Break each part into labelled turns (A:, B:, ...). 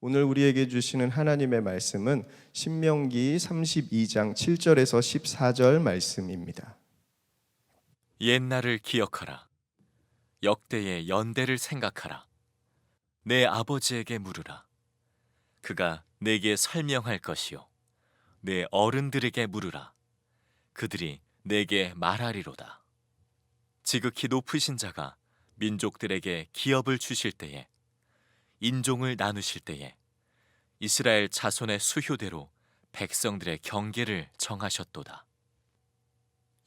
A: 오늘 우리에게 주시는 하나님의 말씀은 신명기 32장 7절에서 14절 말씀입니다.
B: 옛날을 기억하라. 역대의 연대를 생각하라. 내 아버지에게 물으라. 그가 내게 설명할 것이요. 내 어른들에게 물으라. 그들이 내게 말하리로다. 지극히 높으신 자가 민족들에게 기업을 주실 때에, 인종을 나누실 때에 이스라엘 자손의 수효대로 백성들의 경계를 정하셨도다.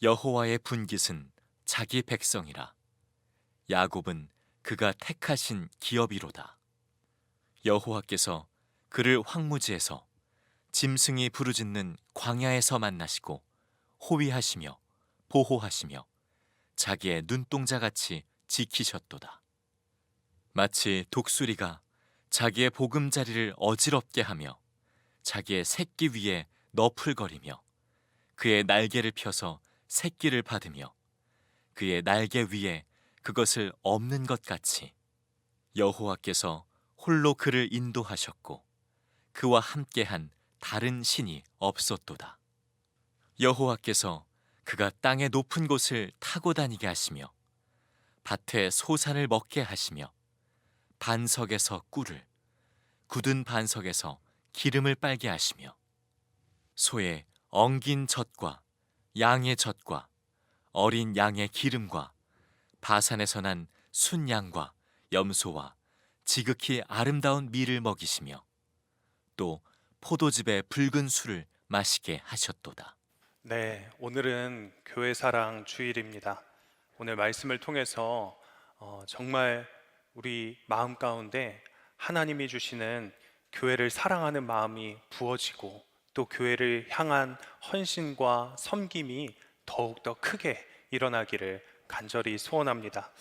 B: 여호와의 분깃은 자기 백성이라. 야곱은 그가 택하신 기업이로다. 여호와께서 그를 황무지에서 짐승이 부르짖는 광야에서 만나시고 호위하시며 보호하시며 자기의 눈동자같이 지키셨도다. 마치 독수리가 자기의 보금자리를 어지럽게 하며 자기의 새끼 위에 너풀거리며 그의 날개를 펴서 새끼를 받으며 그의 날개 위에 그것을 엎는 것 같이 여호와께서 홀로 그를 인도하셨고 그와 함께한 다른 신이 없었도다. 여호와께서 그가 땅의 높은 곳을 타고 다니게 하시며 밭에 소산을 먹게 하시며 반석에서 꿀을, 굳은 반석에서 기름을 빨게 하시며 소의 엉긴 젖과 양의 젖과 어린 양의 기름과 바산에서 난 순양과 염소와 지극히 아름다운 밀을 먹이시며 또 포도즙의 붉은 술을 마시게 하셨도다.
C: 네, 오늘은 교회 사랑 주일입니다. 오늘 말씀을 통해서 정말 우리 마음 가운데 하나님이 주시는 교회를 사랑하는 마음이 부어지고 또 교회를 향한 헌신과 섬김이 더욱더 크게 일어나기를 간절히 소원합니다.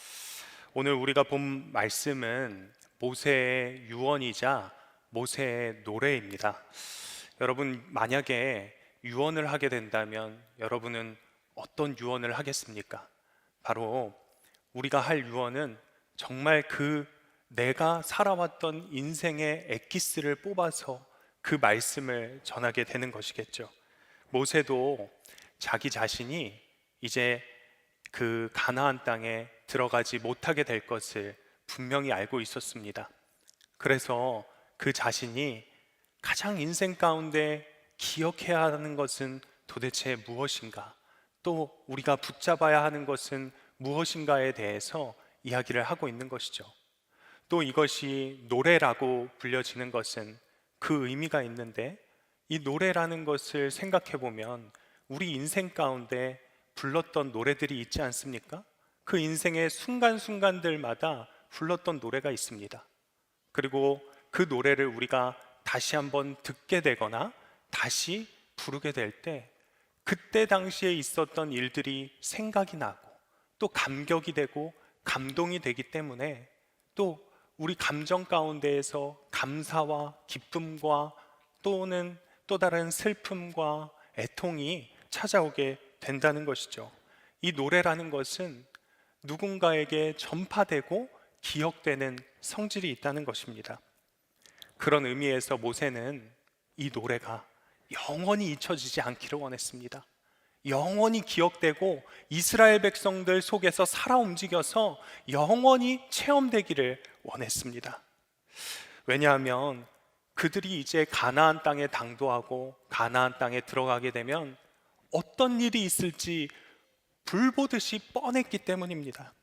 C: 오늘 우리가 본 말씀은 모세의 유언이자 모세의 노래입니다. 여러분, 만약에 유언을 하게 된다면 여러분은 어떤 유언을 하겠습니까? 바로 우리가 할 유언은 정말 내가 살아왔던 인생의 엑기스를 뽑아서 그 말씀을 전하게 되는 것이겠죠. 모세도 자기 자신이 이제 그 가나안 땅에 들어가지 못하게 될 것을 분명히 알고 있었습니다. 그래서 그 자신이 가장 인생 가운데 기억해야 하는 것은 도대체 무엇인가, 또 우리가 붙잡아야 하는 것은 무엇인가에 대해서 이야기를 하고 있는 것이죠. 또 이것이 노래라고 불려지는 것은 그 의미가 있는데, 이 노래라는 것을 생각해 보면 우리 인생 가운데 불렀던 노래들이 있지 않습니까? 그 인생의 순간순간들마다 불렀던 노래가 있습니다. 그리고 그 노래를 우리가 다시 한번 듣게 되거나 다시 부르게 될 때 그때 당시에 있었던 일들이 생각이 나고 또 감격이 되고 감동이 되기 때문에 또 우리 감정 가운데에서 감사와 기쁨과 또는 또 다른 슬픔과 애통이 찾아오게 된다는 것이죠. 이 노래라는 것은 누군가에게 전파되고 기억되는 성질이 있다는 것입니다. 그런 의미에서 모세는 이 노래가 영원히 잊혀지지 않기를 원했습니다. 영원히 기억되고 이스라엘 백성들 속에서 살아 움직여서 영원히 체험되기를 원했습니다. 왜냐하면 그들이 이제 가나안 땅에 당도하고 가나안 땅에 들어가게 되면 어떤 일이 있을지 불보듯이 뻔했기 때문입니다.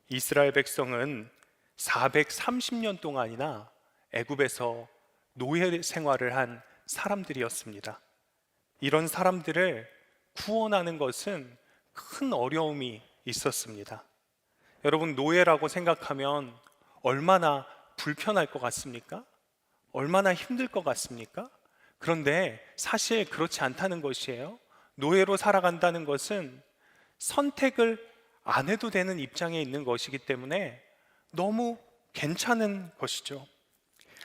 C: 이스라엘 백성은 430년 동안이나 애굽에서 노예 생활을 한 사람들이었습니다. 이런 사람들을 구원하는 것은 큰 어려움이 있었습니다. 여러분, 노예라고 생각하면 얼마나 불편할 것 같습니까? 얼마나 힘들 것 같습니까? 그런데 사실 그렇지 않다는 것이에요. 노예로 살아간다는 것은 선택을 안 해도 되는 입장에 있는 것이기 때문에 너무 괜찮은 것이죠.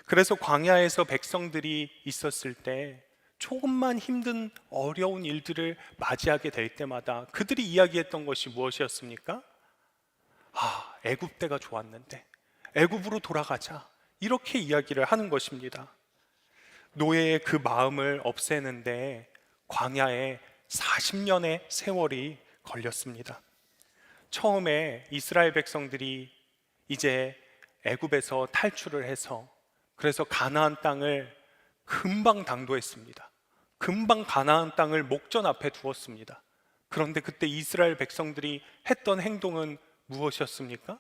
C: 그래서 광야에서 백성들이 있었을 때 조금만 힘든 어려운 일들을 맞이하게 될 때마다 그들이 이야기했던 것이 무엇이었습니까? 애굽 때가 좋았는데 애굽으로 돌아가자. 이렇게 이야기를 하는 것입니다. 노예의 그 마음을 없애는데 광야에 40년의 세월이 걸렸습니다. 처음에 이스라엘 백성들이 이제 애굽에서 탈출을 해서 그래서 가나안 땅을 금방 당도했습니다. 금방 가나안 땅을 목전 앞에 두었습니다. 그런데 그때 이스라엘 백성들이 했던 행동은 무엇이었습니까?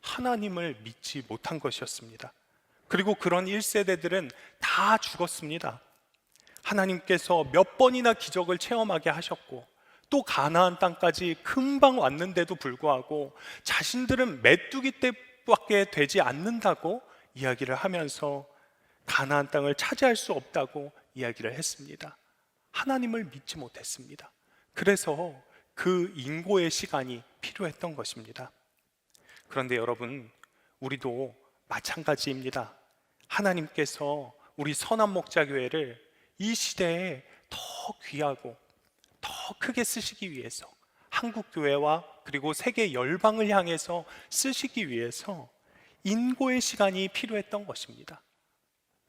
C: 하나님을 믿지 못한 것이었습니다. 그리고 그런 1세대들은 다 죽었습니다. 하나님께서 몇 번이나 기적을 체험하게 하셨고 또 가나안 땅까지 금방 왔는데도 불구하고 자신들은 메뚜기 떼밖에 되지 않는다고 이야기를 하면서 가나안 땅을 차지할 수 없다고 이야기를 했습니다. 하나님을 믿지 못했습니다. 그래서 그 인고의 시간이 필요했던 것입니다. 그런데 여러분, 우리도 마찬가지입니다. 하나님께서 우리 선한목자교회를 이 시대에 더 귀하고 더 크게 쓰시기 위해서, 한국교회와 그리고 세계 열방을 향해서 쓰시기 위해서 인고의 시간이 필요했던 것입니다.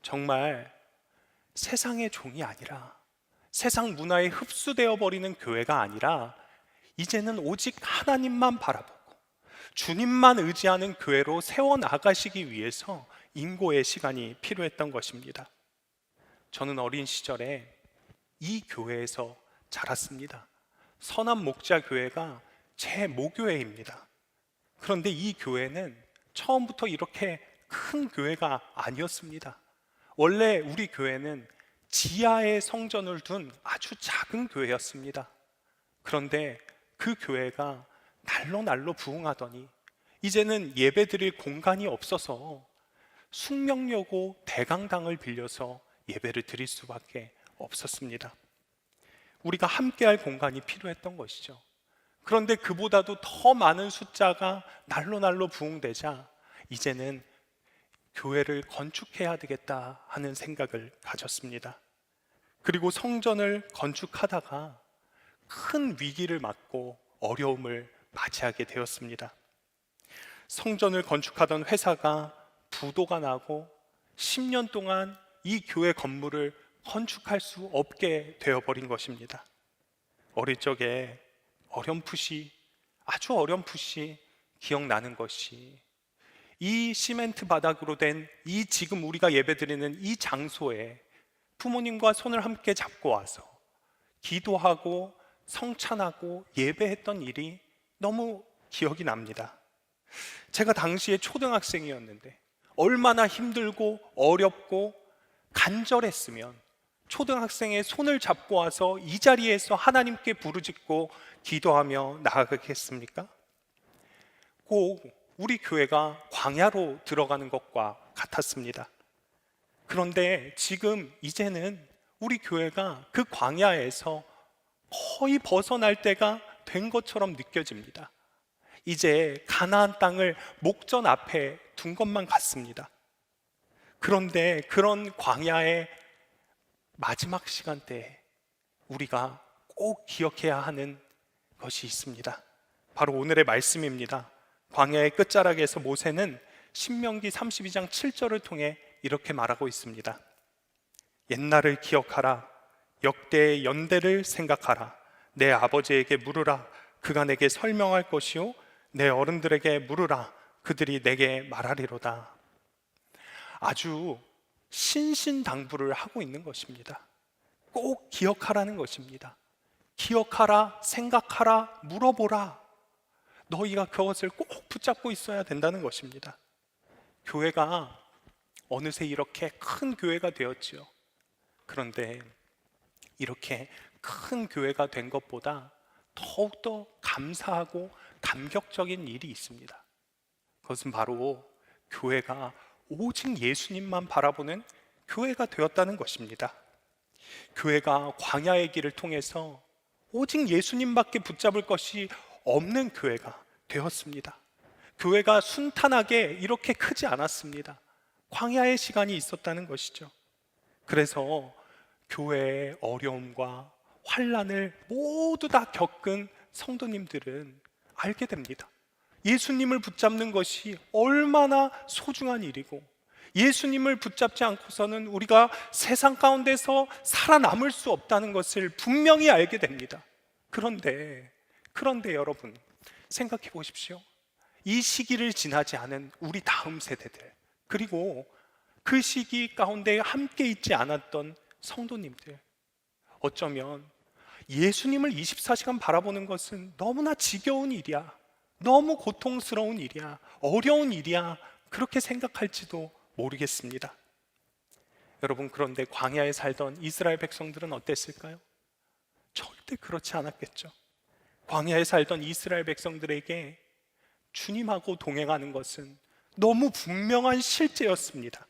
C: 정말 세상의 종이 아니라, 세상 문화에 흡수되어 버리는 교회가 아니라 이제는 오직 하나님만 바라보고 주님만 의지하는 교회로 세워나가시기 위해서 인고의 시간이 필요했던 것입니다. 저는 어린 시절에 이 교회에서 자랐습니다. 선한목자교회가 제 모교회입니다. 그런데 이 교회는 처음부터 이렇게 큰 교회가 아니었습니다. 원래 우리 교회는 지하에 성전을 둔 아주 작은 교회였습니다. 그런데 그 교회가 날로 부흥하더니 이제는 예배드릴 공간이 없어서 숙명여고 대강당을 빌려서 예배를 드릴 수밖에 없었습니다. 우리가 함께할 공간이 필요했던 것이죠. 그런데 그보다도 더 많은 숫자가 날로 부흥되자 이제는 교회를 건축해야 되겠다 하는 생각을 가졌습니다. 그리고 성전을 건축하다가 큰 위기를 맞고 어려움을 맞이하게 되었습니다. 성전을 건축하던 회사가 부도가 나고 10년 동안 이 교회 건물을 건축할 수 없게 되어버린 것입니다. 어릴 적에 아주 어렴풋이 기억나는 것이, 이 시멘트 바닥으로 된 이 지금 우리가 예배드리는 이 장소에 부모님과 손을 함께 잡고 와서 기도하고 성찬하고 예배했던 일이 너무 기억이 납니다. 제가 당시에 초등학생이었는데 얼마나 힘들고 어렵고 간절했으면 초등학생의 손을 잡고 와서 이 자리에서 하나님께 부르짖고 기도하며 나아가겠습니까? 꼭 우리 교회가 광야로 들어가는 것과 같았습니다. 그런데 지금 이제는 우리 교회가 그 광야에서 거의 벗어날 때가 된 것처럼 느껴집니다. 이제 가나안 땅을 목전 앞에 둔 것만 같습니다. 그런데 그런 광야의 마지막 시간대에 우리가 꼭 기억해야 하는 것이 있습니다. 바로 오늘의 말씀입니다. 광야의 끝자락에서 모세는 신명기 32장 7절을 통해 이렇게 말하고 있습니다. 옛날을 기억하라. 역대의 연대를 생각하라. 내 아버지에게 물으라. 그가 내게 설명할 것이요 내 어른들에게 물으라. 그들이 내게 말하리로다. 아주 신신당부를 하고 있는 것입니다. 꼭 기억하라는 것입니다. 기억하라, 생각하라, 물어보라. 너희가 그것을 꼭 붙잡고 있어야 된다는 것입니다. 교회가 어느새 이렇게 큰 교회가 되었지요. 그런데 이렇게 큰 교회가 된 것보다 더욱더 감사하고 감격적인 일이 있습니다. 그것은 바로 교회가 오직 예수님만 바라보는 교회가 되었다는 것입니다. 교회가 광야의 길을 통해서 오직 예수님밖에 붙잡을 것이 없는 교회가 되었습니다. 교회가 순탄하게 이렇게 크지 않았습니다. 광야의 시간이 있었다는 것이죠. 그래서 교회의 어려움과 환난을 모두 다 겪은 성도님들은 알게 됩니다. 예수님을 붙잡는 것이 얼마나 소중한 일이고 예수님을 붙잡지 않고서는 우리가 세상 가운데서 살아남을 수 없다는 것을 분명히 알게 됩니다. 그런데 여러분, 생각해 보십시오. 이 시기를 지나지 않은 우리 다음 세대들, 그리고 그 시기 가운데 함께 있지 않았던 성도님들, 어쩌면 예수님을 24시간 바라보는 것은 너무나 지겨운 일이야, 너무 고통스러운 일이야, 어려운 일이야, 그렇게 생각할지도 모르겠습니다. 여러분, 그런데 광야에 살던 이스라엘 백성들은 어땠을까요? 절대 그렇지 않았겠죠. 광야에 살던 이스라엘 백성들에게 주님하고 동행하는 것은 너무 분명한 실제였습니다.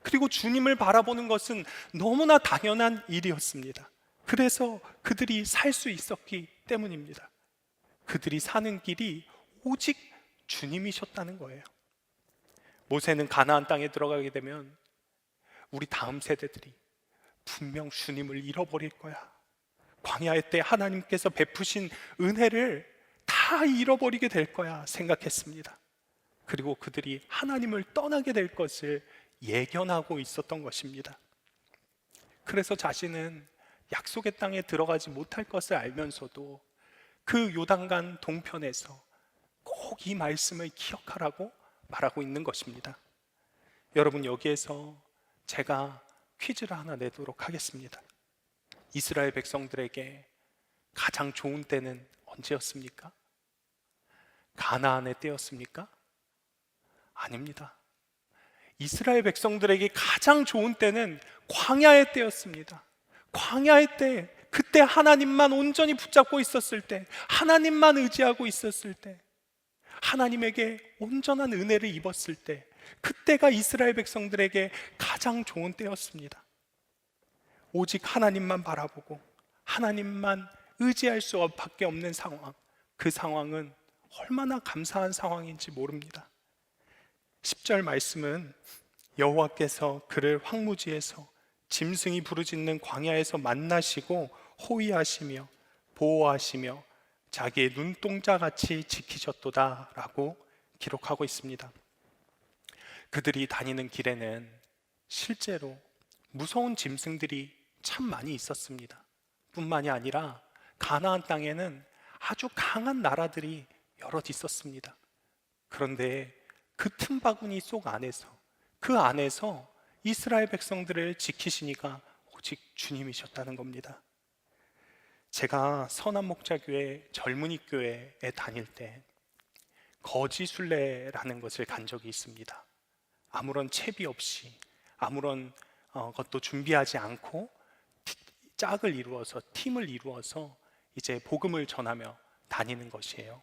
C: 그리고 주님을 바라보는 것은 너무나 당연한 일이었습니다. 그래서 그들이 살 수 있었기 때문입니다. 그들이 사는 길이 오직 주님이셨다는 거예요. 모세는 가나안 땅에 들어가게 되면 우리 다음 세대들이 분명 주님을 잃어버릴 거야, 광야의 때 하나님께서 베푸신 은혜를 다 잃어버리게 될 거야 생각했습니다. 그리고 그들이 하나님을 떠나게 될 것을 예견하고 있었던 것입니다. 그래서 자신은 약속의 땅에 들어가지 못할 것을 알면서도 그 요단강 동편에서 꼭 이 말씀을 기억하라고 말하고 있는 것입니다. 여러분, 여기에서 제가 퀴즈를 하나 내도록 하겠습니다. 이스라엘 백성들에게 가장 좋은 때는 언제였습니까? 가나안의 때였습니까? 아닙니다. 이스라엘 백성들에게 가장 좋은 때는 광야의 때였습니다. 광야의 때, 그때 하나님만 온전히 붙잡고 있었을 때, 하나님만 의지하고 있었을 때, 하나님에게 온전한 은혜를 입었을 때, 그때가 이스라엘 백성들에게 가장 좋은 때였습니다. 오직 하나님만 바라보고 하나님만 의지할 수밖에 없는 상황, 그 상황은 얼마나 감사한 상황인지 모릅니다. 10절 말씀은 여호와께서 그를 황무지에서 짐승이 부르짖는 광야에서 만나시고 호위하시며 보호하시며 자기의 눈동자같이 지키셨도다 라고 기록하고 있습니다. 그들이 다니는 길에는 실제로 무서운 짐승들이 참 많이 있었습니다. 뿐만이 아니라 가나안 땅에는 아주 강한 나라들이 여럿 있었습니다. 그런데 그 틈바구니 속 안에서, 그 안에서 이스라엘 백성들을 지키시니까 오직 주님이셨다는 겁니다. 제가 선한목자교회 젊은이 교회에 다닐 때 거지순례라는 것을 간 적이 있습니다. 아무런 채비 없이, 아무런 것도 준비하지 않고 짝을 이루어서, 팀을 이루어서 이제 복음을 전하며 다니는 것이에요.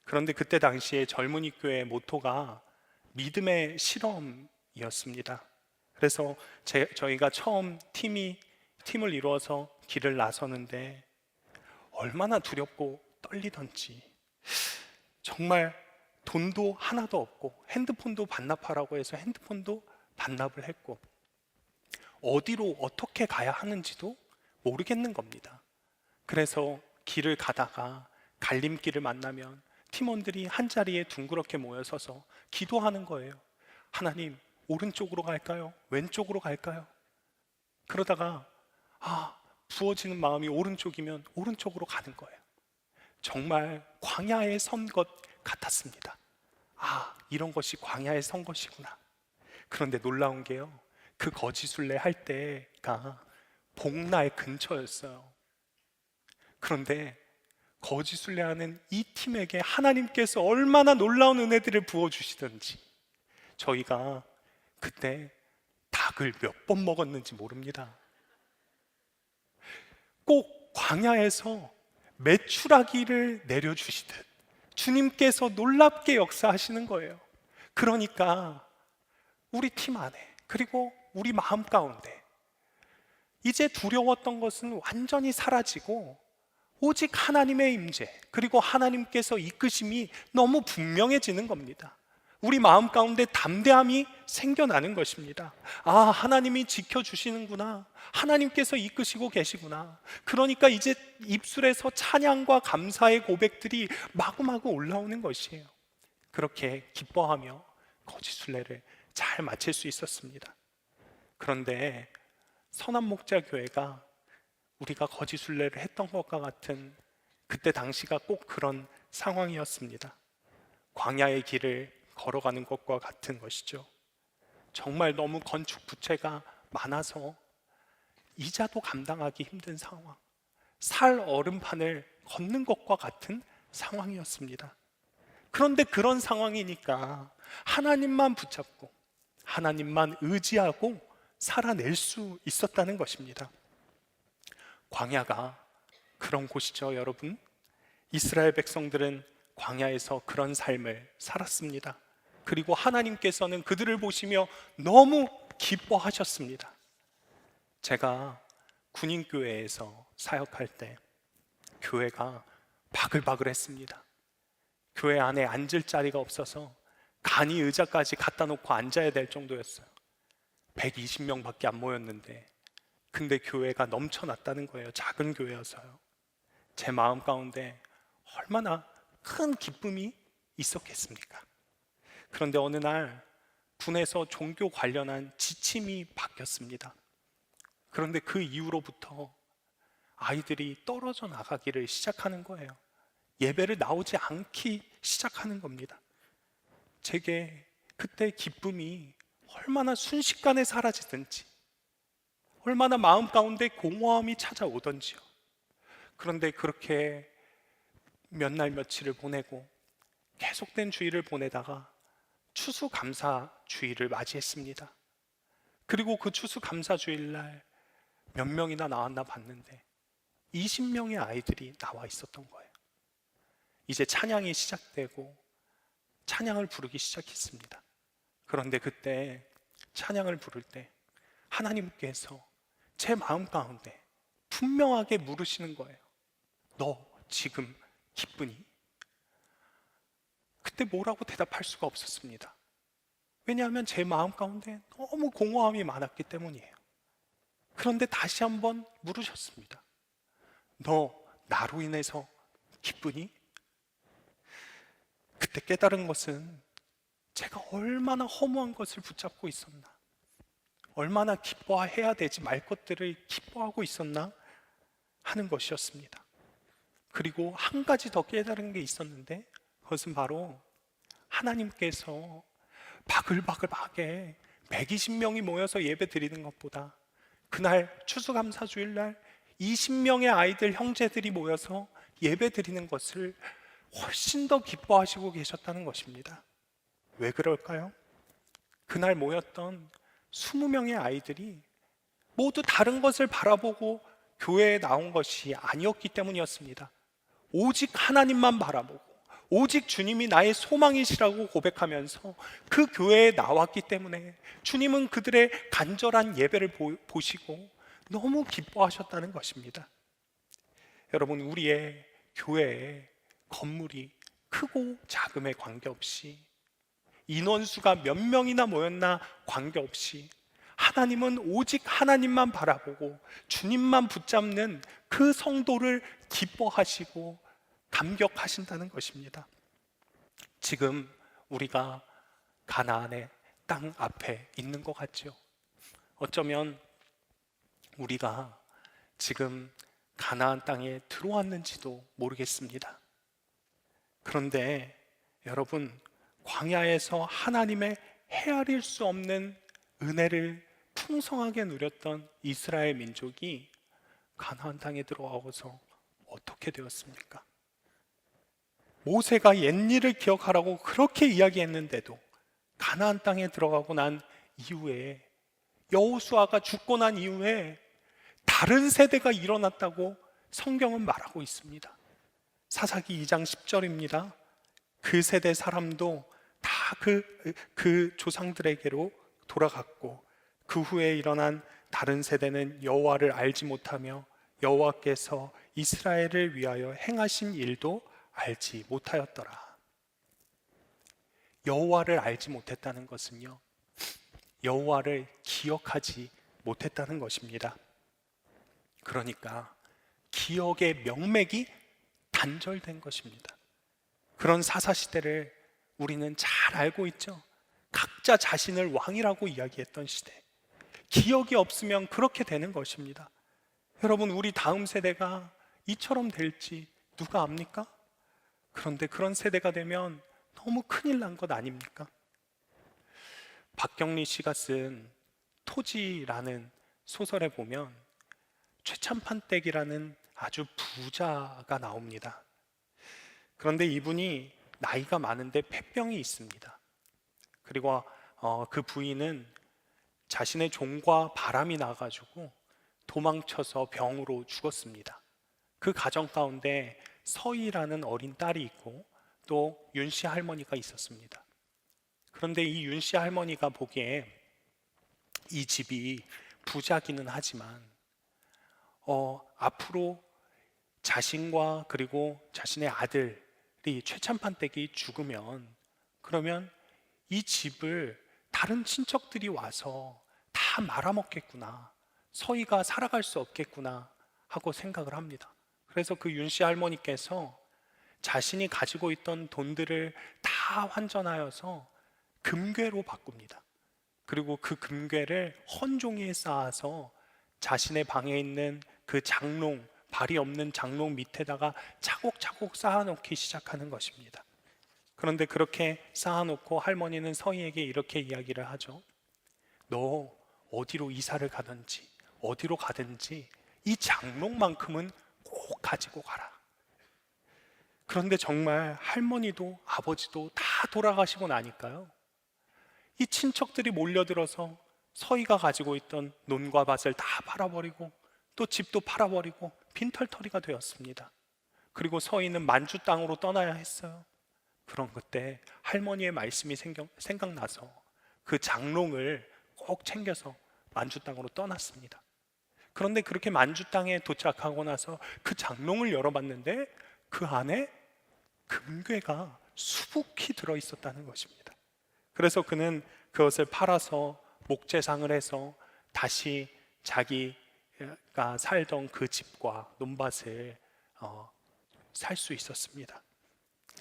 C: 그런데 그때 당시에 젊은이 교회의 모토가 믿음의 실험이었습니다. 그래서 저희가 처음 팀을 이루어서 길을 나서는데 얼마나 두렵고 떨리던지, 정말 돈도 하나도 없고 핸드폰도 반납하라고 해서 핸드폰도 반납을 했고 어디로 어떻게 가야 하는지도 모르겠는 겁니다. 그래서 길을 가다가 갈림길을 만나면 팀원들이 한자리에 둥그렇게 모여 서서 기도하는 거예요. 하나님, 오른쪽으로 갈까요? 왼쪽으로 갈까요? 그러다가 부어지는 마음이 오른쪽이면 오른쪽으로 가는 거예요. 정말 광야에 선 것 같았습니다. 이런 것이 광야에 선 것이구나. 그런데 놀라운 게요, 그 거지순례 할 때가 복날 근처였어요. 그런데 거지순례하는 이 팀에게 하나님께서 얼마나 놀라운 은혜들을 부어주시던지, 저희가 그때 닭을 몇 번 먹었는지 모릅니다. 꼭 광야에서 메추라기를 내려주시듯 주님께서 놀랍게 역사하시는 거예요. 그러니까 우리 팀 안에, 그리고 우리 마음 가운데 이제 두려웠던 것은 완전히 사라지고 오직 하나님의 임재, 그리고 하나님께서 이끄심이 너무 분명해지는 겁니다. 우리 마음 가운데 담대함이 생겨나는 것입니다. 하나님이 지켜주시는구나, 하나님께서 이끄시고 계시구나. 그러니까 이제 입술에서 찬양과 감사의 고백들이 마구마구 올라오는 것이에요. 그렇게 기뻐하며 거짓순례를 잘 마칠 수 있었습니다. 그런데 선한목자교회가 우리가 거짓순례를 했던 것과 같은 그때 당시가 꼭 그런 상황이었습니다. 광야의 길을 걸어가는 것과 같은 것이죠. 정말 너무 건축 부채가 많아서 이자도 감당하기 힘든 상황, 살 얼음판을 걷는 것과 같은 상황이었습니다. 그런데 그런 상황이니까 하나님만 붙잡고 하나님만 의지하고 살아낼 수 있었다는 것입니다. 광야가 그런 곳이죠, 여러분. 이스라엘 백성들은 광야에서 그런 삶을 살았습니다. 그리고 하나님께서는 그들을 보시며 너무 기뻐하셨습니다. 제가 군인교회에서 사역할 때 교회가 바글바글했습니다. 교회 안에 앉을 자리가 없어서 간이 의자까지 갖다 놓고 앉아야 될 정도였어요. 120명밖에 안 모였는데 근데 교회가 넘쳐났다는 거예요. 작은 교회여서요. 제 마음 가운데 얼마나 큰 기쁨이 있었겠습니까? 그런데 어느 날 군에서 종교 관련한 지침이 바뀌었습니다. 그런데 그 이후로부터 아이들이 떨어져 나가기를 시작하는 거예요. 예배를 나오지 않기 시작하는 겁니다. 제게 그때 기쁨이 얼마나 순식간에 사라지든지, 얼마나 마음 가운데 공허함이 찾아오던지요. 그런데 그렇게 몇 날 며칠을 보내고 계속된 주일을 보내다가 추수감사 주일을 맞이했습니다. 그리고 그 추수감사 주일날 몇 명이나 나왔나 봤는데 20명의 아이들이 나와 있었던 거예요. 이제 찬양이 시작되고 찬양을 부르기 시작했습니다. 그런데 그때 찬양을 부를 때 하나님께서 제 마음 가운데 분명하게 물으시는 거예요. 너 지금 기쁘니? 그때 뭐라고 대답할 수가 없었습니다. 왜냐하면 제 마음 가운데 너무 공허함이 많았기 때문이에요. 그런데 다시 한번 물으셨습니다. 너 나로 인해서 기쁘니? 그때 깨달은 것은 제가 얼마나 허무한 것을 붙잡고 있었나, 얼마나 기뻐해야 되지 말 것들을 기뻐하고 있었나 하는 것이었습니다. 그리고 한 가지 더 깨달은 게 있었는데 그것은 바로 하나님께서 바글바글하게 120명이 모여서 예배 드리는 것보다 그날 추수감사주일날 20명의 아이들 형제들이 모여서 예배 드리는 것을 훨씬 더 기뻐하시고 계셨다는 것입니다. 왜 그럴까요? 그날 모였던 20명의 아이들이 모두 다른 것을 바라보고 교회에 나온 것이 아니었기 때문이었습니다. 오직 하나님만 바라보고 오직 주님이 나의 소망이시라고 고백하면서 그 교회에 나왔기 때문에 주님은 그들의 간절한 예배를 보시고 너무 기뻐하셨다는 것입니다. 여러분, 우리의 교회에 건물이 크고 작음에 관계없이, 인원수가 몇 명이나 모였나 관계없이 하나님은 오직 하나님만 바라보고 주님만 붙잡는 그 성도를 기뻐하시고 감격하신다는 것입니다. 지금 우리가 가나안의 땅 앞에 있는 것 같죠? 어쩌면 우리가 지금 가나안 땅에 들어왔는지도 모르겠습니다. 그런데 여러분, 광야에서 하나님의 헤아릴 수 없는 은혜를 풍성하게 누렸던 이스라엘 민족이 가나안 땅에 들어와서 어떻게 되었습니까? 모세가 옛일을 기억하라고 그렇게 이야기했는데도 가나안 땅에 들어가고 난 이후에, 여호수아가 죽고 난 이후에 다른 세대가 일어났다고 성경은 말하고 있습니다. 사사기 2장 10절입니다. 그 세대 사람도 다 그 조상들에게로 돌아갔고 그 후에 일어난 다른 세대는 여호와를 알지 못하며 여호와께서 이스라엘을 위하여 행하신 일도 알지 못하였더라. 여호와를 알지 못했다는 것은요, 여호와를 기억하지 못했다는 것입니다. 그러니까 기억의 명맥이 단절된 것입니다. 그런 사사시대를 우리는 잘 알고 있죠. 각자 자신을 왕이라고 이야기했던 시대. 기억이 없으면 그렇게 되는 것입니다. 여러분, 우리 다음 세대가 이처럼 될지 누가 압니까? 그런데 그런 세대가 되면 너무 큰일 난 것 아닙니까? 박경리 씨가 쓴 토지라는 소설에 보면 최찬판댁이라는 아주 부자가 나옵니다. 그런데 이분이 나이가 많은데 폐병이 있습니다. 그리고 그 부인은 자신의 종과 바람이 나가지고 도망쳐서 병으로 죽었습니다. 그 가정 가운데 서희라는 어린 딸이 있고 또 윤씨 할머니가 있었습니다. 그런데 이 윤씨 할머니가 보기에 이 집이 부자기는 하지만 앞으로 자신과 그리고 자신의 아들이 최찬판댁이 죽으면 그러면 이 집을 다른 친척들이 와서 다 말아먹겠구나, 서희가 살아갈 수 없겠구나 하고 생각을 합니다. 그래서 그 윤씨 할머니께서 자신이 가지고 있던 돈들을 다 환전하여서 금괴로 바꿉니다. 그리고 그 금괴를 헌종이에 쌓아서 자신의 방에 있는 그 장롱, 발이 없는 장롱 밑에다가 차곡차곡 쌓아놓기 시작하는 것입니다. 그런데 그렇게 쌓아놓고 할머니는 서희에게 이렇게 이야기를 하죠. 너 어디로 이사를 가든지 어디로 가든지 이 장롱만큼은 꼭 가지고 가라. 그런데 정말 할머니도 아버지도 다 돌아가시고 나니까요, 이 친척들이 몰려들어서 서희가 가지고 있던 논과 밭을 다 팔아버리고 또 집도 팔아버리고 빈털터리가 되었습니다. 그리고 서희는 만주 땅으로 떠나야 했어요. 그런 그때 할머니의 말씀이 생각나서 그 장롱을 꼭 챙겨서 만주 땅으로 떠났습니다. 그런데 그렇게 만주 땅에 도착하고 나서 그 장롱을 열어봤는데 그 안에 금괴가 수북히 들어있었다는 것입니다. 그래서 그는 그것을 팔아서 목재상을 해서 다시 자기가 살던 그 집과 논밭을 살 수 있었습니다.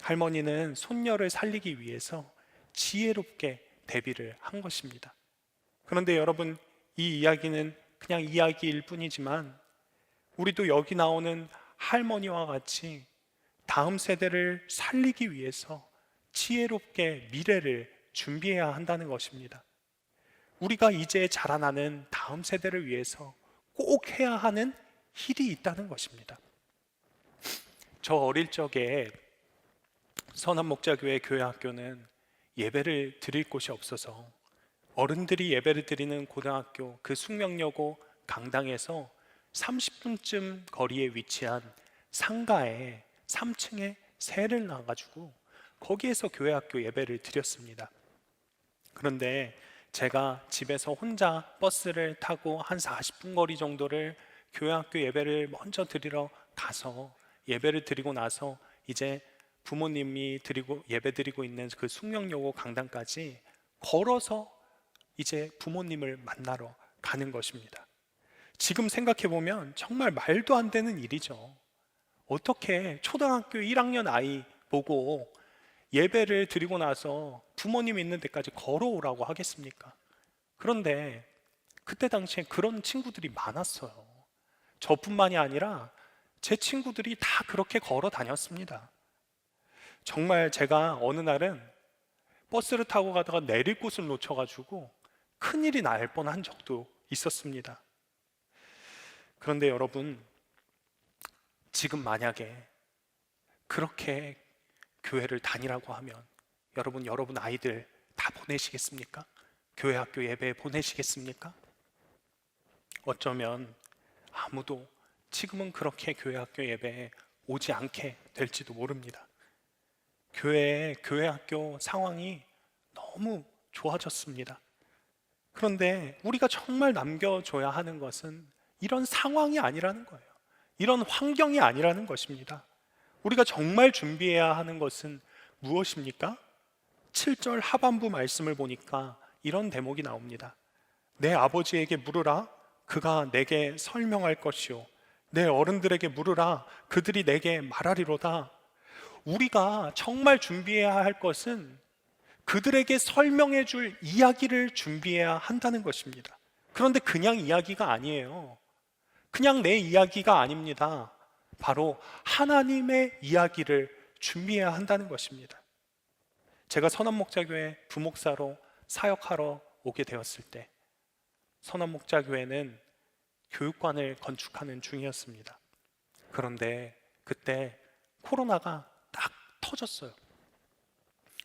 C: 할머니는 손녀를 살리기 위해서 지혜롭게 대비를 한 것입니다. 그런데 여러분, 이 이야기는 그냥 이야기일 뿐이지만 우리도 여기 나오는 할머니와 같이 다음 세대를 살리기 위해서 지혜롭게 미래를 준비해야 한다는 것입니다. 우리가 이제 자라나는 다음 세대를 위해서 꼭 해야 하는 일이 있다는 것입니다. 저 어릴 적에 선한목자교회 교회학교는 예배를 드릴 곳이 없어서 어른들이 예배를 드리는 고등학교 그 숙명여고 강당에서 30분쯤 거리에 위치한 상가에 3층에 새를 놔가지고 거기에서 교회학교 예배를 드렸습니다. 그런데 제가 집에서 혼자 버스를 타고 한 40분 거리 정도를 교회학교 예배를 먼저 드리러 가서 예배를 드리고 나서 이제 부모님이 예배 드리고 있는 그 숙명여고 강당까지 걸어서 이제 부모님을 만나러 가는 것입니다. 지금 생각해 보면 정말 말도 안 되는 일이죠. 어떻게 초등학교 1학년 아이 보고 예배를 드리고 나서 부모님 있는 데까지 걸어오라고 하겠습니까? 그런데 그때 당시에 그런 친구들이 많았어요. 저뿐만이 아니라 제 친구들이 다 그렇게 걸어 다녔습니다. 정말 제가 어느 날은 버스를 타고 가다가 내릴 곳을 놓쳐가지고 큰일이 날 뻔한 적도 있었습니다. 그런데 여러분, 지금 만약에 그렇게 교회를 다니라고 하면 여러분 아이들 다 보내시겠습니까? 교회 학교 예배에 보내시겠습니까? 어쩌면 아무도 지금은 그렇게 교회 학교 예배에 오지 않게 될지도 모릅니다. 교회 학교 상황이 너무 좋아졌습니다. 그런데 우리가 정말 남겨줘야 하는 것은 이런 상황이 아니라는 거예요. 이런 환경이 아니라는 것입니다. 우리가 정말 준비해야 하는 것은 무엇입니까? 7절 하반부 말씀을 보니까 이런 대목이 나옵니다. 내 아버지에게 물으라, 그가 내게 설명할 것이요, 내 어른들에게 물으라, 그들이 내게 말하리로다. 우리가 정말 준비해야 할 것은 그들에게 설명해 줄 이야기를 준비해야 한다는 것입니다. 그런데 그냥 이야기가 아니에요. 그냥 내 이야기가 아닙니다. 바로 하나님의 이야기를 준비해야 한다는 것입니다. 제가 선원목자교회 부목사로 사역하러 오게 되었을 때 선원목자교회는 교육관을 건축하는 중이었습니다. 그런데 그때 코로나가 딱 터졌어요.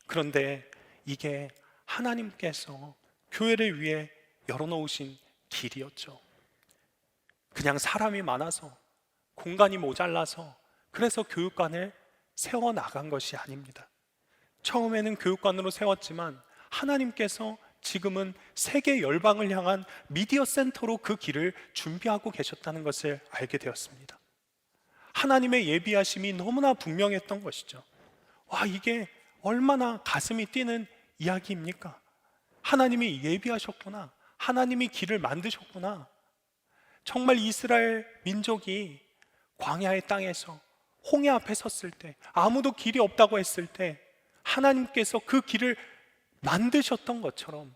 C: 그런데 이게 하나님께서 교회를 위해 열어놓으신 길이었죠. 그냥 사람이 많아서, 공간이 모자라서 그래서 교육관을 세워나간 것이 아닙니다. 처음에는 교육관으로 세웠지만 하나님께서 지금은 세계 열방을 향한 미디어 센터로 그 길을 준비하고 계셨다는 것을 알게 되었습니다. 하나님의 예비하심이 너무나 분명했던 것이죠. 와, 이게 얼마나 가슴이 뛰는 이야기입니까? 하나님이 예비하셨구나. 하나님이 길을 만드셨구나. 정말 이스라엘 민족이 광야의 땅에서 홍해 앞에 섰을 때, 아무도 길이 없다고 했을 때 하나님께서 그 길을 만드셨던 것처럼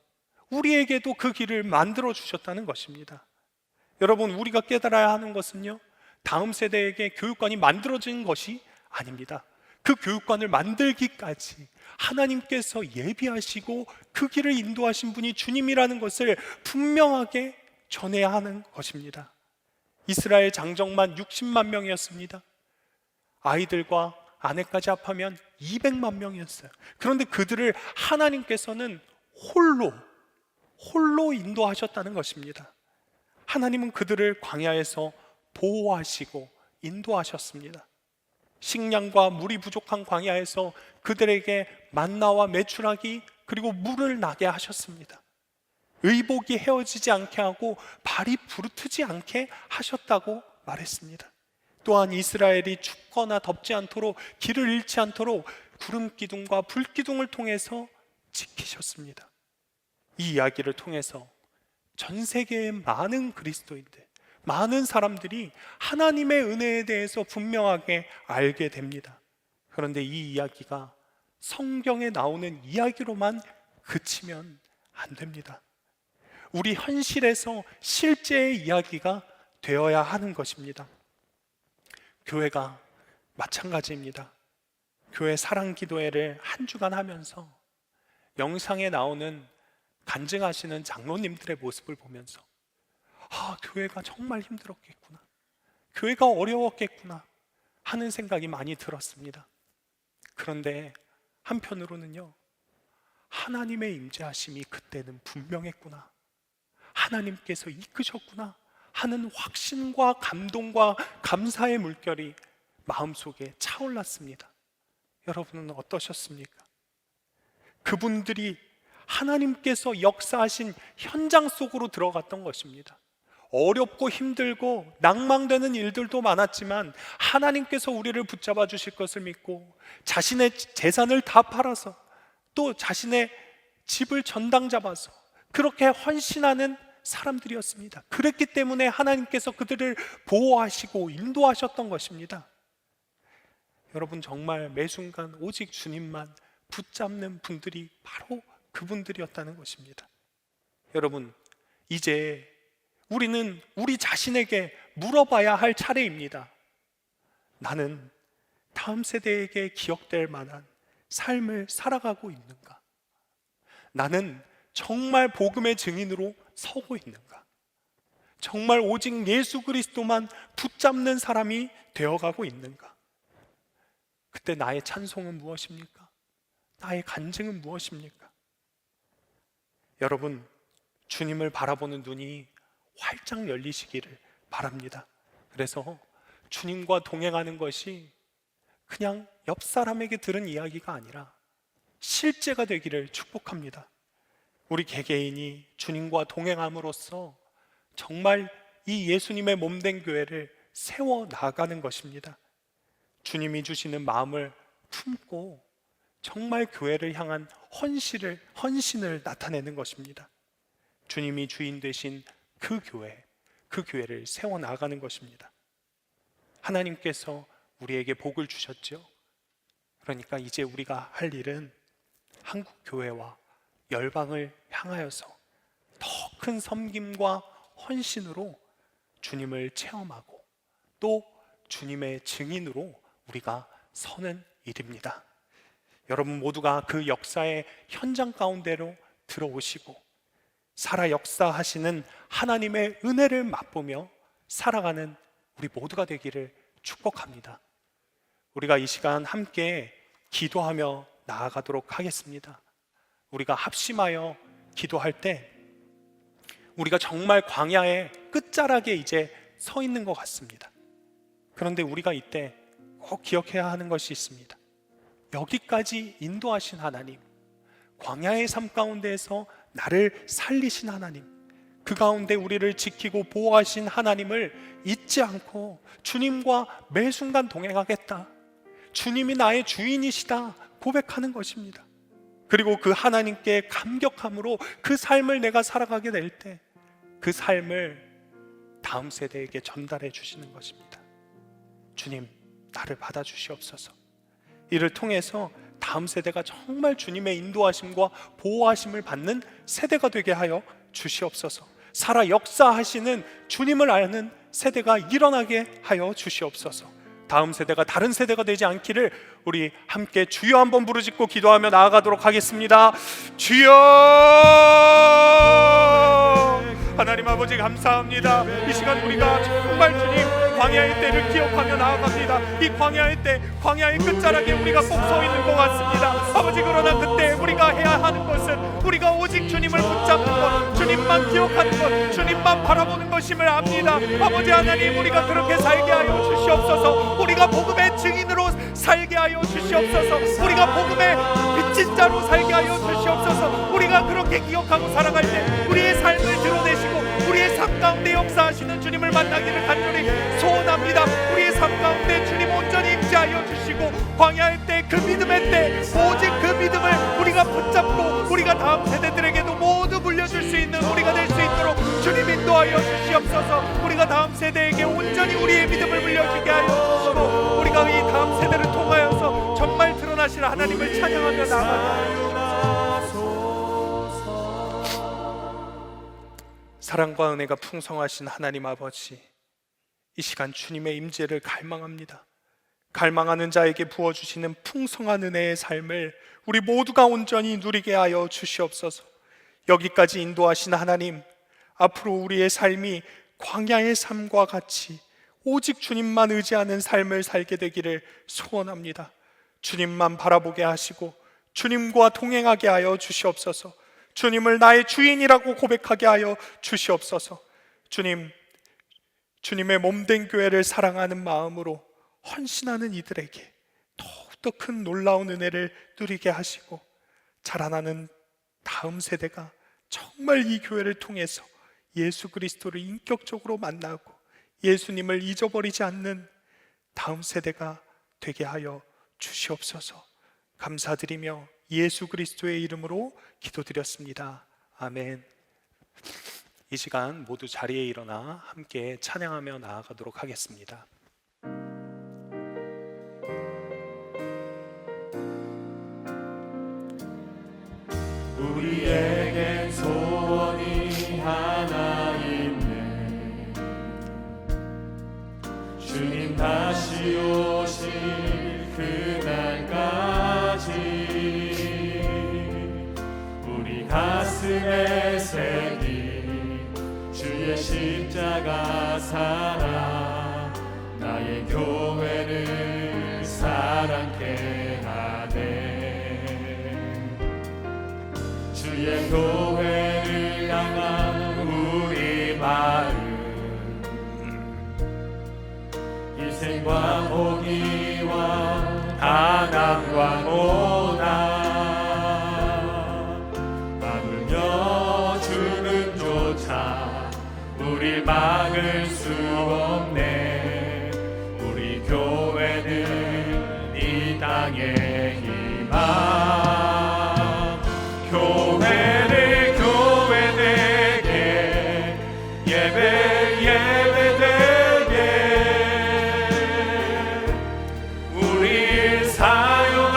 C: 우리에게도 그 길을 만들어 주셨다는 것입니다. 여러분, 우리가 깨달아야 하는 것은요, 다음 세대에게 교육관이 만들어진 것이 아닙니다. 그 교육관을 만들기까지 하나님께서 예비하시고 그 길을 인도하신 분이 주님이라는 것을 분명하게 전해야 하는 것입니다. 이스라엘 장정만 60만 명이었습니다. 아이들과 아내까지 합하면 200만 명이었어요. 그런데 그들을 하나님께서는 홀로 인도하셨다는 것입니다. 하나님은 그들을 광야에서 보호하시고 인도하셨습니다. 식량과 물이 부족한 광야에서 그들에게 만나와 메추라기 그리고 물을 나게 하셨습니다. 의복이 헤어지지 않게 하고 발이 부르트지 않게 하셨다고 말했습니다. 또한 이스라엘이 춥거나 덥지 않도록 길을 잃지 않도록 구름 기둥과 불 기둥을 통해서 지키셨습니다. 이 이야기를 통해서 전 세계의 많은 그리스도인들, 많은 사람들이 하나님의 은혜에 대해서 분명하게 알게 됩니다. 그런데 이 이야기가 성경에 나오는 이야기로만 그치면 안 됩니다. 우리 현실에서 실제의 이야기가 되어야 하는 것입니다. 교회가 마찬가지입니다. 교회 사랑기도회를 한 주간 하면서 영상에 나오는 간증하시는 장로님들의 모습을 보면서 교회가 정말 힘들었겠구나, 교회가 어려웠겠구나 하는 생각이 많이 들었습니다. 그런데 한편으로는요, 하나님의 임재하심이 그때는 분명했구나, 하나님께서 이끄셨구나 하는 확신과 감동과 감사의 물결이 마음속에 차올랐습니다. 여러분은 어떠셨습니까? 그분들이 하나님께서 역사하신 현장 속으로 들어갔던 것입니다. 어렵고 힘들고 낭망되는 일들도 많았지만 하나님께서 우리를 붙잡아 주실 것을 믿고 자신의 재산을 다 팔아서 또 자신의 집을 전당 잡아서 그렇게 헌신하는 사람들이었습니다. 그랬기 때문에 하나님께서 그들을 보호하시고 인도하셨던 것입니다. 여러분, 정말 매 순간 오직 주님만 붙잡는 분들이 바로 그분들이었다는 것입니다. 여러분, 이제 우리는 우리 자신에게 물어봐야 할 차례입니다. 나는 다음 세대에게 기억될 만한 삶을 살아가고 있는가? 나는 정말 복음의 증인으로 서고 있는가? 정말 오직 예수 그리스도만 붙잡는 사람이 되어가고 있는가? 그때 나의 찬송은 무엇입니까? 나의 간증은 무엇입니까? 여러분, 주님을 바라보는 눈이 활짝 열리시기를 바랍니다. 그래서 주님과 동행하는 것이 그냥 옆 사람에게 들은 이야기가 아니라 실제가 되기를 축복합니다. 우리 개개인이 주님과 동행함으로써 정말 이 예수님의 몸된 교회를 세워 나가는 것입니다. 주님이 주시는 마음을 품고 정말 교회를 향한 헌신을 나타내는 것입니다. 주님이 주인 되신 그 교회를 세워 나가는 것입니다. 하나님께서 우리에게 복을 주셨죠. 그러니까 이제 우리가 할 일은 한국 교회와 열방을 향하여서 더 큰 섬김과 헌신으로 주님을 체험하고 또 주님의 증인으로 우리가 서는 일입니다. 여러분 모두가 그 역사의 현장 가운데로 들어오시고 살아 역사하시는 하나님의 은혜를 맛보며 살아가는 우리 모두가 되기를 축복합니다. 우리가 이 시간 함께 기도하며 나아가도록 하겠습니다. 우리가 합심하여 기도할 때 우리가 정말 광야의 끝자락에 이제 서 있는 것 같습니다. 그런데 우리가 이때 꼭 기억해야 하는 것이 있습니다. 여기까지 인도하신 하나님, 광야의 삶 가운데에서 나를 살리신 하나님, 그 가운데 우리를 지키고 보호하신 하나님을 잊지 않고 주님과 매 순간 동행하겠다, 주님이 나의 주인이시다 고백하는 것입니다. 그리고 그 하나님께 감격함으로 그 삶을 내가 살아가게 될 때 그 삶을 다음 세대에게 전달해 주시는 것입니다. 주님, 나를 받아주시옵소서. 이를 통해서 다음 세대가 정말 주님의 인도하심과 보호하심을 받는 세대가 되게 하여 주시옵소서. 살아 역사하시는 주님을 아는 세대가 일어나게 하여 주시옵소서. 다음 세대가 다른 세대가 되지 않기를 우리 함께 주여 한번 부르짖고 기도하며 나아가도록 하겠습니다. 주여! 하나님 아버지 감사합니다. 이 시간 우리가 정말 주님 광야의 때를 기억하며 나아갑니다. 이 광야의 때, 광야의 끝자락에 우리가 꼭 서 있는 것 같습니다. 아버지, 그러나 그때 우리가 해야 하는 것은 우리가 오직 주님을 붙잡는 것, 주님만 기억하는 것, 주님만 바라보는 것임을 압니다. 아버지 하나님, 우리가 그렇게 살게 하여 주시옵소서. 우리가 복음의 증인으로 살게 하여 주시옵소서. 우리가 복음의 빚진 자로 살게 하여 주시옵소서. 우리가 그렇게 기억하고 살아갈 때 우리의 삶을 드러내시고 우리의 삶 가운데 역사하시는 주님을 만나기를 간절히 소원합니다. 우리의 삶 가운데 주님 온전히 임재하여 주시고 광야의 때, 그 믿음의 때, 오직 그 믿음을 우리가 붙잡고 우리가 다음 세대들에게도 모두 물려줄 수 있는 우리가 될 수 있도록 주님 인도하여 주시옵소서. 우리가 다음 세대에게 온전히 우리의 믿음을 물려주게 하여 주시고 우리가 이 다음 세대를 통하여서 정말 드러나실 하나님을 찬양하며 나아가게 하여 주시옵소서. 사랑과 은혜가 풍성하신 하나님 아버지, 이 시간 주님의 임재를 갈망합니다. 갈망하는 자에게 부어주시는 풍성한 은혜의 삶을 우리 모두가 온전히 누리게 하여 주시옵소서. 여기까지 인도하신 하나님, 앞으로 우리의 삶이 광야의 삶과 같이 오직 주님만 의지하는 삶을 살게 되기를 소원합니다. 주님만 바라보게 하시고 주님과 동행하게 하여 주시옵소서. 주님을 나의 주인이라고 고백하게 하여 주시옵소서. 주님, 주님의 몸된 교회를 사랑하는 마음으로 헌신하는 이들에게 더욱더 큰 놀라운 은혜를 누리게 하시고 자라나는 다음 세대가 정말 이 교회를 통해서 예수 그리스도를 인격적으로 만나고 예수님을 잊어버리지 않는 다음 세대가 되게 하여 주시옵소서. 감사드리며 예수 그리스도의 이름으로 기도드렸습니다. 아멘. 이 시간 모두 자리에 일어나 함께 찬양하며 나아가도록 하겠습니다.
D: 우리에겐 소원이 하나 있네. 주님 다시 오실 그날까지 우리 가슴에 새긴 주의 십자가 사랑, 나의 교회를 사랑케 하네. 주의 교회를 향한 우리 마음, 희생과 포기와 가난과 고난, 아물며 주는조차 우릴 막을 수 없네. 우리 교회는 이 땅의 희망, 교회를 교회되게, 예배 예배되게 우릴 사용하소서.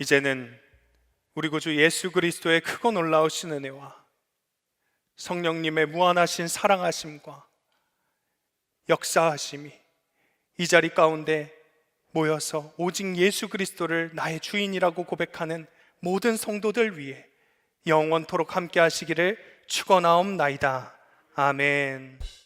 C: 이제는 우리 구주 예수 그리스도의 크고 놀라우신 은혜와 성령님의 무한하신 사랑하심과 역사하심이 이 자리 가운데 모여서 오직 예수 그리스도를 나의 주인이라고 고백하는 모든 성도들 위해 영원토록 함께 하시기를 축원하옵나이다. 아멘.